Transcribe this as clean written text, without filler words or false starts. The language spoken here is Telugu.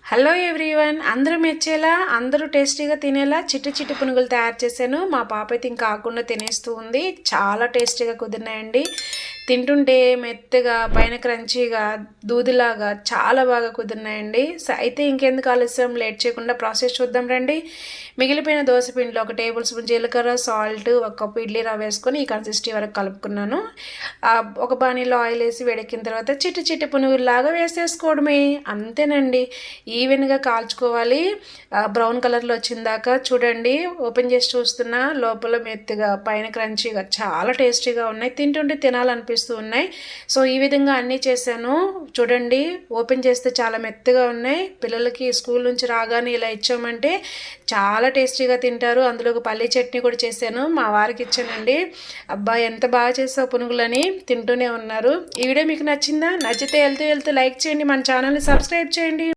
హలో ఎవ్రీవన్, అందరూ మెచ్చేలా అందరూ టేస్టీగా తినేలా చిట్టి చిట్టి పునుగులు తయారు చేశాను. మా పాప అయితే ఇంకా ఆగకుండా తినేస్తూ ఉంది. చాలా టేస్టీగా కుదిరినాయండి. తింటుంటే మెత్తగా పైన క్రంచీగా దూదిలాగా చాలా బాగా కుదిరినాయండి. అయితే ఇంకెందుకు ఆలస్యం, లేట్ చేయకుండా ప్రాసెస్ చూద్దాం రండి. మిగిలిపోయిన దోశ పిండిలో 1 టేబుల్ స్పూన్ జీలకర్ర, సాల్ట్, 1 కప్పు ఇడ్లీ రవ్వ వేసుకొని ఈ కన్సిస్టెన్సీ వరకు కలుపుకున్నాను. ఒక బాణీలో ఆయిల్ వేసి వేడెక్కిన తర్వాత చిట్టి చిట్టి పునుగుల్లాగా వేసేసుకోవడమే, అంతేనండి. ఈవెన్గా కాల్చుకోవాలి. బ్రౌన్ కలర్లో వచ్చిందాక చూడండి. ఓపెన్ చేసి చూస్తున్నా, లోపల మెత్తగా పైన క్రంచీగా చాలా టేస్టీగా ఉన్నాయి. తింటుంటే తినాలనిపిస్తూ ఉన్నాయి. సో ఈ విధంగా అన్నీ చేశాను. చూడండి, ఓపెన్ చేస్తే చాలా మెత్తగా ఉన్నాయి. పిల్లలకి స్కూల్ నుంచి రాగానే ఇలా ఇచ్చామంటే చాలా టేస్టీగా తింటారు. అందులో పల్లీ చట్నీ కూడా చేశాను, మా వారికి ఇచ్చానండి. అబ్బా ఎంత బాగా చేసావు పునుగులని తింటూనే ఉన్నారు. ఈ వీడియో మీకు నచ్చిందా? నచ్చితే వెళ్తూ లైక్ చేయండి, మన ఛానల్ని సబ్స్క్రైబ్ చేయండి.